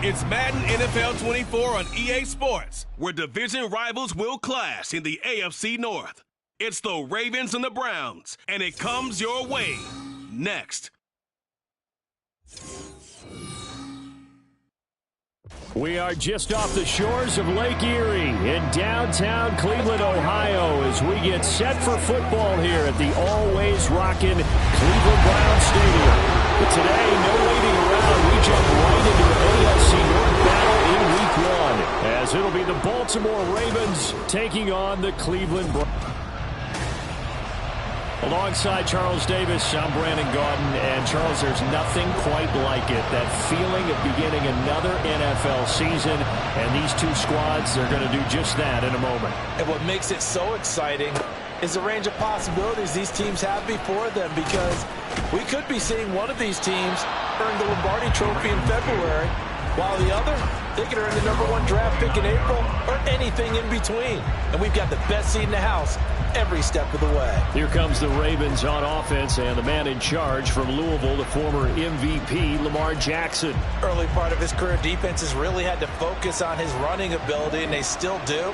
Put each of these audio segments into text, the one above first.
It's Madden NFL 24 on EA Sports, where division rivals will clash in the AFC North. It's the Ravens and the Browns, and it comes your way next. We are just off the shores of Lake Erie in downtown Cleveland, Ohio, as we get set for football here at the always rockin' Cleveland Browns Stadium. But today, no waiting around. We jump right into an AFC North battle in Week 1, as it'll be the Baltimore Ravens taking on the Cleveland Browns. Alongside Charles Davis, I'm Brandon Gaudin, and Charles, there's nothing quite like it. That feeling of beginning another NFL season, and these two squads are going to do just that in a moment. And what makes it so exciting is the range of possibilities these teams have before them, because we could be seeing one of these teams earn the Lombardi Trophy in February, while the other, they could earn the #1 draft pick in April, or anything in between. And we've got the best seat in the house every step of the way. Here comes the Ravens on offense, and the man in charge from Louisville, the former MVP, Lamar Jackson. Early part of his career, defenses really had to focus on his running ability, and they still do.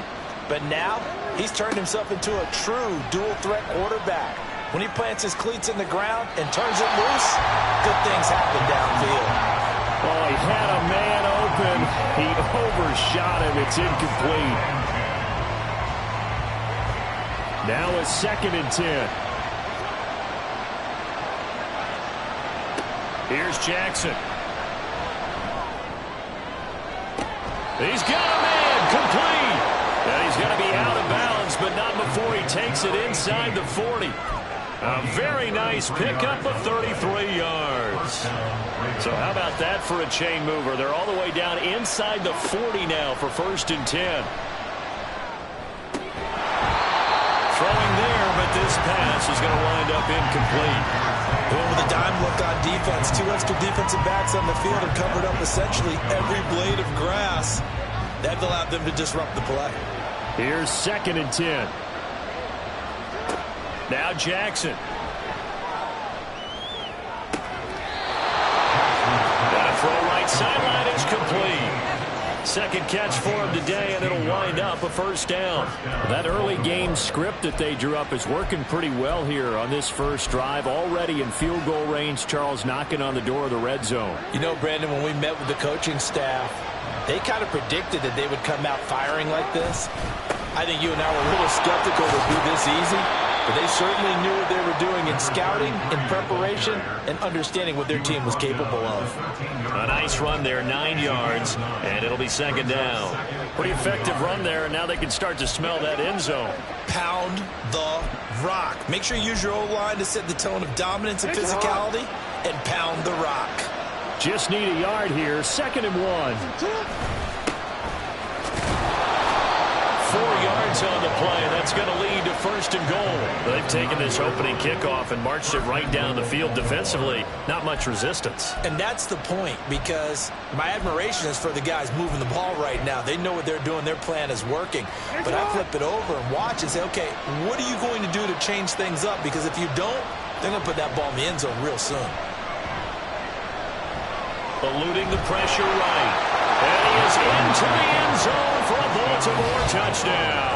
But now, he's turned himself into a true dual-threat quarterback. When he plants his cleats in the ground and turns it loose, good things happen downfield. Oh, he had a man open. He overshot him. It's incomplete. Now a 2nd and 10. Here's Jackson. He's got a man complete. And he's going to be out of bounds, but not before he takes it inside the 40. A very nice pickup of 33 yards. So how about that for a chain mover? They're all the way down inside the 40 now for 1st and 10. Throwing there, but this pass is going to wind up incomplete. Going with a dime look on defense. 2 extra defensive backs on the field and covered up essentially every blade of grass. That allowed them to disrupt the play. Here's 2nd and 10. Now Jackson. Got a throw right sideline is complete. 2nd catch for him today, and it'll wind up a 1st down. That early game script that they drew up is working pretty well here on this first drive. Already in field goal range, Charles knocking on the door of the red zone. You know, Brandon, when we met with the coaching staff, they kind of predicted that they would come out firing like this. I think you and I were a little skeptical it would be this easy. But they certainly knew what they were doing in scouting, in preparation, and understanding what their team was capable of. A nice run there, 9 yards, and it'll be 2nd down. Pretty effective run there, and now they can start to smell that end zone. Pound the rock. Make sure you use your O-line to set the tone of dominance and physicality, and pound the rock. Just need a yard here, 2nd and 1. 4 yards on the play. That's going to lead to 1st and goal. They've taken this opening kickoff and marched it right down the field defensively. Not much resistance. And that's the point, because my admiration is for the guys moving the ball right now. They know what they're doing. Their plan is working. But I flip it over and watch and say, okay, what are you going to do to change things up? Because if you don't, they're going to put that ball in the end zone real soon. Eluding the pressure right. And he is into the end zone for a Baltimore touchdown.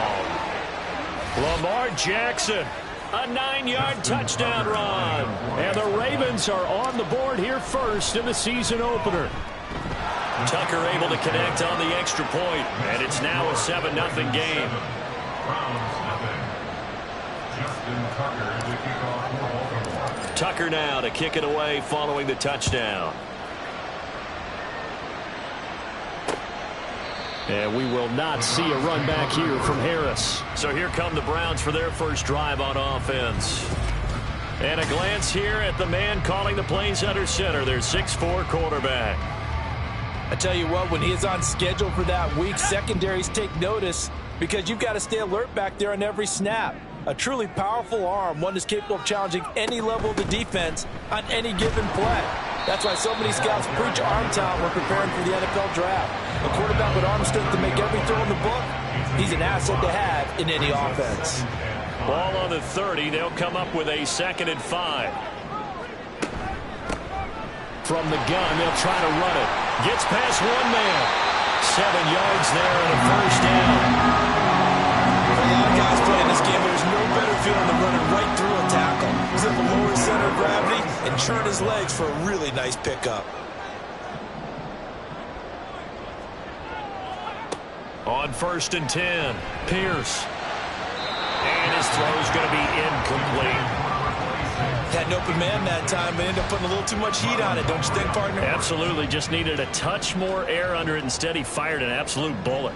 Lamar Jackson, a 9-yard touchdown run. And the Ravens are on the board here first in the season opener. Tucker able to connect on the extra point, and it's now a 7-0 game. Tucker now to kick it away following the touchdown. And we will not see a run back here from Harris. So here come the Browns for their first drive on offense. And a glance here at the man calling the plays under center, their 6'4" quarterback. I tell you what, when he is on schedule for that week, secondaries take notice, because you've got to stay alert back there on every snap. A truly powerful arm, one that's capable of challenging any level of the defense on any given play. That's why so many scouts preach arm talent when preparing for the NFL draft. A quarterback with arm strength to make every throw in the book, he's an asset to have in any offense. Ball on the 30. They'll come up with a 2nd and 5. From the gun, they'll try to run it. Gets past one man. 7 yards there and a first down. For a lot of guys playing this game, there's no better feeling than running right through a tackle. He's at the lower center of gravity and churn his legs for a really nice pickup. On 1st and 10, Pierce. And his throw's going to be incomplete. Had an open man that time, but ended up putting a little too much heat on it, don't you think, partner? Absolutely. Just needed a touch more air under it. Instead, he fired an absolute bullet.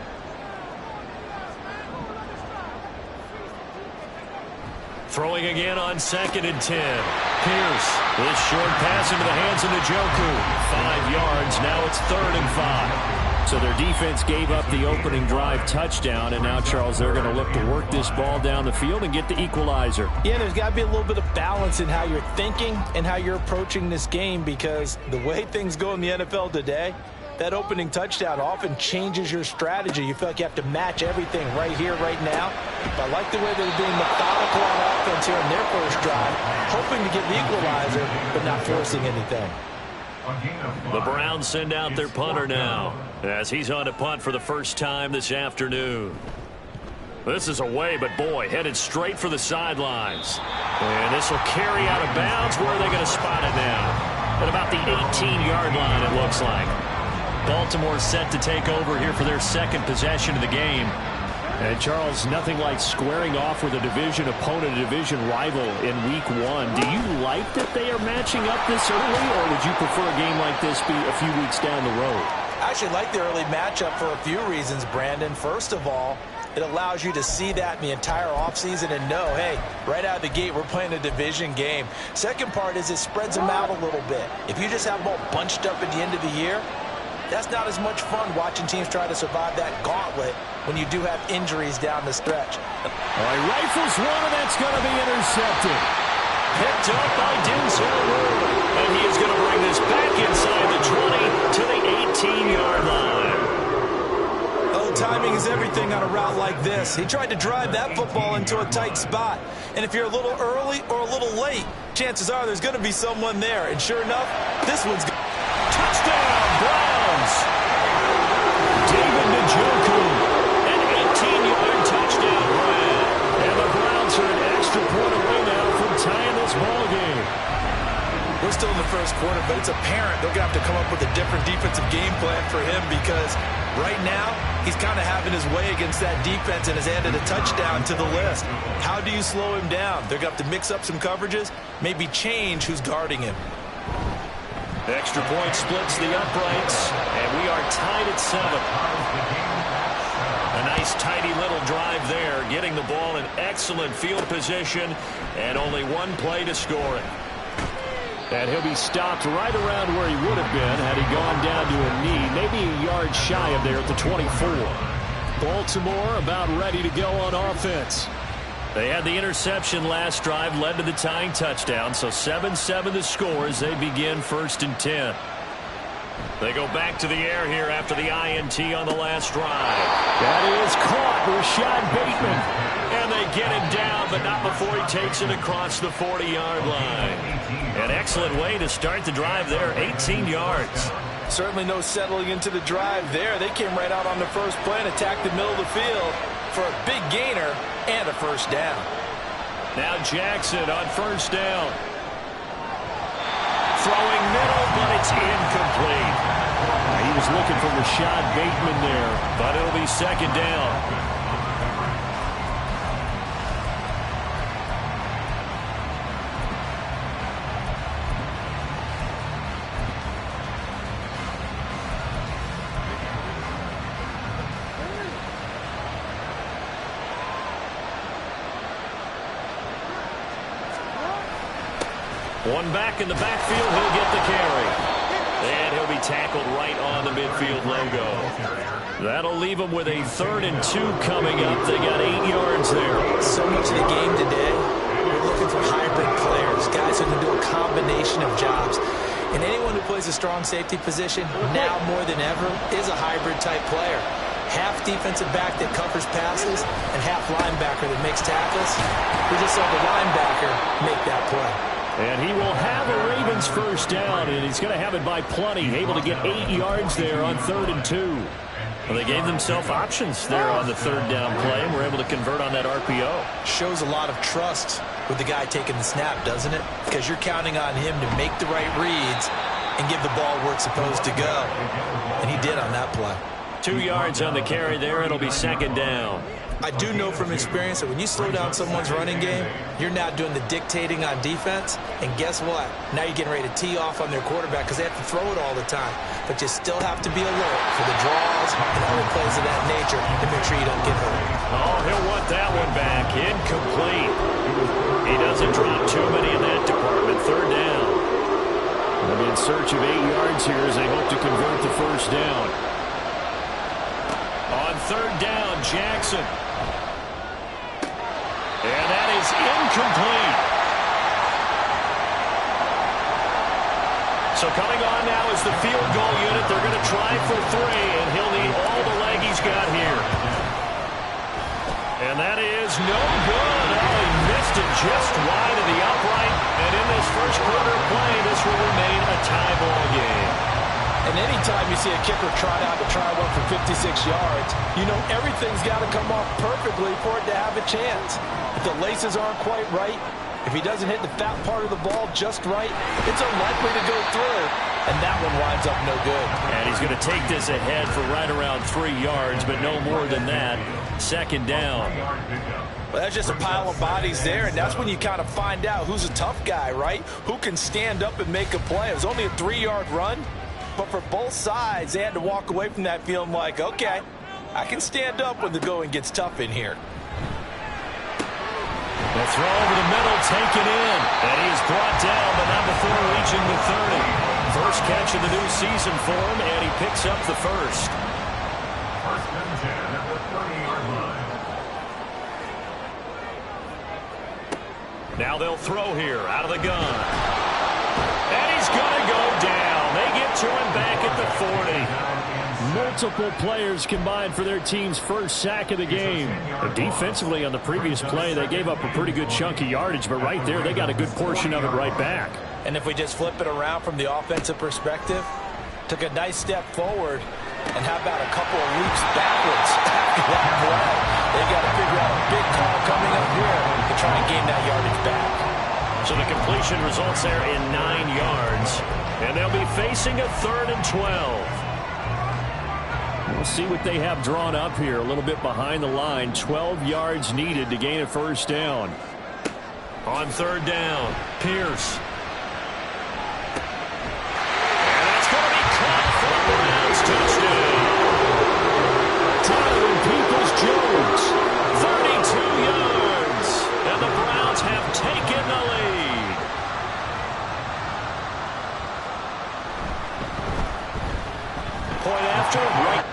Throwing again on 2nd and 10. Pierce. This short pass into the hands of Njoku. 5 yards. Now it's 3rd and 5. So their defense gave up the opening drive touchdown, and now, Charles, they're going to look to work this ball down the field and get the equalizer. Yeah, there's got to be a little bit of balance in how you're thinking and how you're approaching this game, because the way things go in the NFL today, that opening touchdown often changes your strategy. You feel like you have to match everything right here, right now. But I like the way they're being methodical on offense here in their first drive, hoping to get the equalizer, but not forcing anything. The Browns send out their punter now, as he's on to punt for the first time this afternoon. This is away, but boy, headed straight for the sidelines. And this will carry out of bounds. Where are they going to spot it now? At about the 18-yard line, it looks like. Baltimore set to take over here for their 2nd possession of the game. And, Charles, nothing like squaring off with a division opponent, a division rival in Week 1. Do you like that they are matching up this early, or would you prefer a game like this be a few weeks down the road? I actually like the early matchup for a few reasons, Brandon. First of all, it allows you to see that in the entire offseason and know, hey, right out of the gate, we're playing a division game. Second part is it spreads them out a little bit. If you just have them all bunched up at the end of the year, that's not as much fun watching teams try to survive that gauntlet when you do have injuries down the stretch. All right, rifles one, and that's going to be intercepted. Picked up by Deuce, and he is going to bring this back inside the 20 to the 18-yard line. Oh, timing is everything on a route like this. He tried to drive that football into a tight spot. And if you're a little early or a little late, chances are there's going to be someone there. And sure enough, this one's touchdown, Browns. David Njoku, an 18-yard touchdown run. And the Browns are an extra point away now from tying this ball game. We're still in the first quarter, but it's apparent they're going to have to come up with a different defensive game plan for him, because right now he's kind of having his way against that defense and has added a touchdown to the list. How do you slow him down? They're going to have to mix up some coverages, maybe change who's guarding him. Extra point splits the uprights, and we are tied at 7. A nice tidy little drive there, getting the ball in excellent field position, and only one play to score it. And he'll be stopped right around where he would have been had he gone down to a knee, maybe a yard shy of there at the 24. Baltimore about ready to go on offense. They had the interception last drive, led to the tying touchdown, so 7-7 the score as they begin 1st and 10. They go back to the air here after the INT on the last drive. That is caught, Rashad Bateman. And they get him down, but not before he takes it across the 40-yard line. An excellent way to start the drive there, 18 yards. Certainly no settling into the drive there. They came right out on the first play and attacked the middle of the field for a big gainer and a first down. Now Jackson on first down. Throwing middle, but it's incomplete. He was looking for Rashad Bateman there, but it'll be 2nd down. One back in the backfield, he'll get the carry. And he'll be tackled right on the midfield logo. That'll leave him with a 3rd and 2 coming up. They got 8 yards there. So much of the game today, we're looking for hybrid players, guys who can do a combination of jobs. And anyone who plays a strong safety position, now more than ever, is a hybrid type player. Half defensive back that covers passes and half linebacker that makes tackles. We just saw the linebacker make that play. And he will have a Ravens his first down, and he's going to have it by plenty. Able to get 8 yards there on 3rd and 2. Well, they gave themselves options there on the 3rd down play, and were able to convert on that RPO. Shows a lot of trust with the guy taking the snap, doesn't it? Because you're counting on him to make the right reads and give the ball where it's supposed to go. And he did on that play. 2 yards on the carry there. It'll be 2nd down. I do know from experience that when you slow down someone's running game, you're now doing the dictating on defense. And guess what? Now you're getting ready to tee off on their quarterback because they have to throw it all the time. But you still have to be alert for the draws and other plays of that nature to make sure you don't get hurt. Oh, he'll want that one back. Incomplete. He doesn't drop too many in that department. 3rd down. They'll be in search of 8 yards here as they hope to convert the first down. On 3rd down, Jackson. And that is incomplete. So coming on now is the field goal unit. They're going to try for 3, and he'll need all the leg he's got here. And that is no good. Oh, he missed it just wide of the upright. And in this first quarter of play, this will remain a tie ball game. And anytime you see a kicker trot out to try one for 56 yards, you know everything's got to come off perfectly for it to have a chance. If the laces aren't quite right, if he doesn't hit the fat part of the ball just right, it's unlikely to go through. And that one winds up no good. And he's going to take this ahead for right around 3 yards, but no more than that. 2nd down. Well, that's just a pile of bodies there, and that's when you kind of find out who's a tough guy, right? Who can stand up and make a play. It was only a 3-yard run. But for both sides, they had to walk away from that feeling like, okay, I can stand up when the going gets tough in here. The throw over the middle, taken in. And he is brought down, but not before reaching the 30. First catch of the new season for him, and he picks up the first. First and 10 at the 30-yard line. Now they'll throw here out of the gun. And he's going to go down. They get to him back at the 40. Multiple players combined for their team's first sack of the game. Defensively on the previous play, they gave up a pretty good chunk of yardage, but right there, they got a good portion of it right back. And if we just flip it around from the offensive perspective, took a nice step forward, and how about a couple of leaps backwards after that play? They got to figure out a big call coming up here to try and gain that yardage back. So the completion results there in 9 yards, and they'll be facing a 3rd and 12. We'll see what they have drawn up here. A little bit behind the line. 12 yards needed to gain a first down. On 3rd down, Pierce. And that's going to be caught for the Browns touchdown. Donovan Peoples-Jones, 32 yards. And the Browns have taken the lead. Point after, right.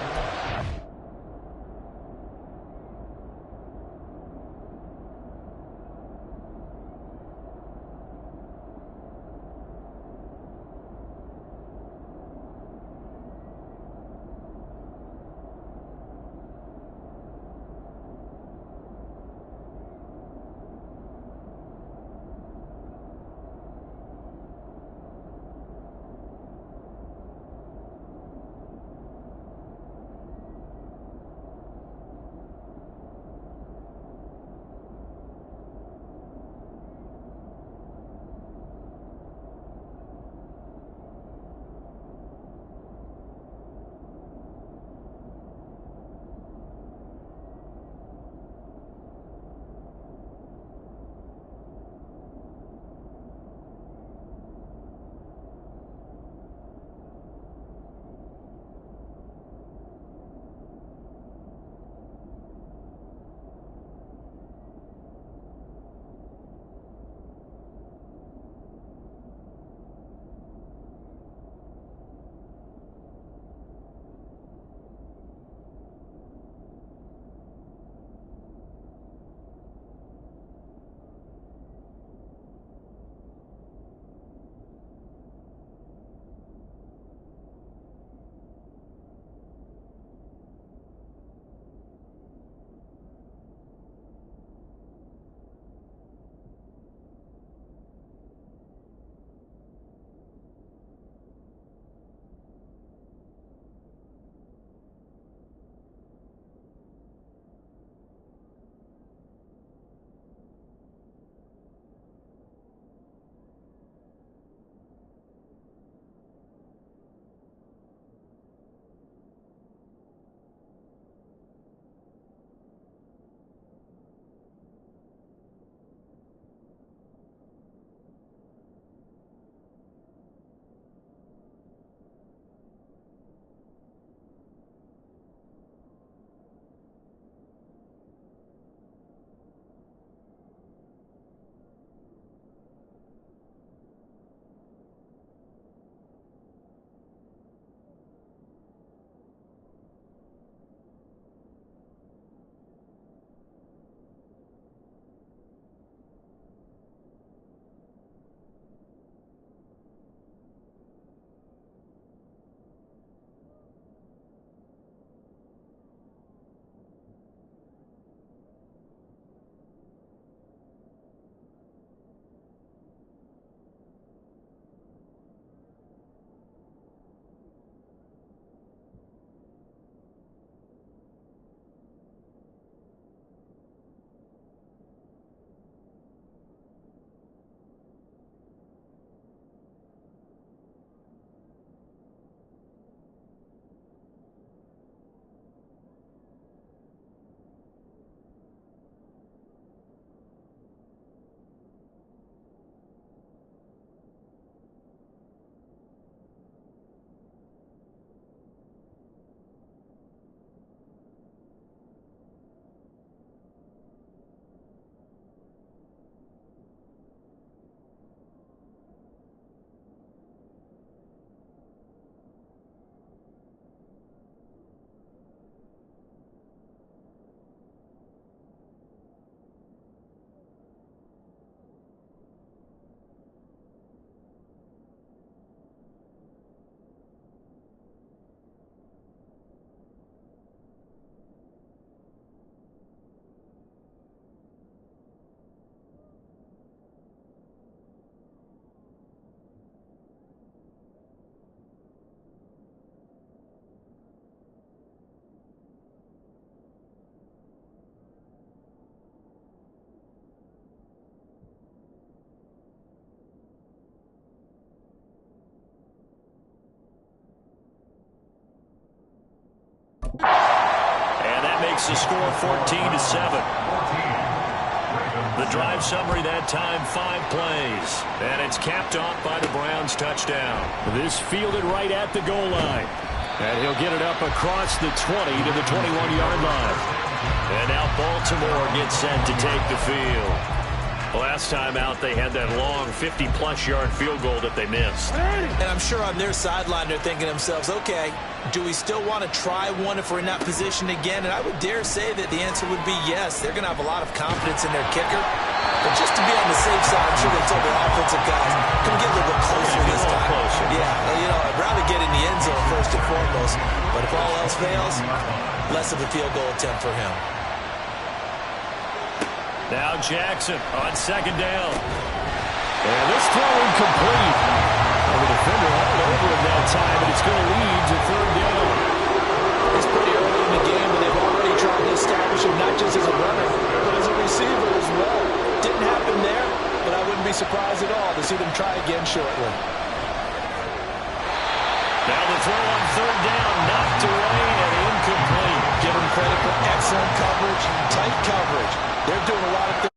makes the score 14-7. The drive summary that time, 5 plays. And it's capped off by the Browns touchdown. This fielded right at the goal line. And he'll get it up across the 20 to the 21-yard line. And now Baltimore gets set to take the field. Last time out, they had that long 50-plus yard field goal that they missed. And I'm sure on their sideline, they're thinking to themselves, okay, do we still want to try one if we're in that position again? And I would dare say that the answer would be yes. They're going to have a lot of confidence in their kicker. But just to be on the safe side, I'm sure they told their offensive guys, come get a little bit closer this time. Closer. Yeah, I'd rather get in the end zone first and foremost. But if all else fails, less of a field goal attempt for him. Now Jackson on second down. And this throw incomplete. And the defender all over him that time, and it's going to lead to third down. It's pretty early in the game, and they've already tried to establish him not just as a runner, but as a receiver as well. Didn't happen there, but I wouldn't be surprised at all to see them try again shortly. Now the throw on third down, knocked away and incomplete. Give them credit for excellent coverage, tight coverage. They're doing a lot of things.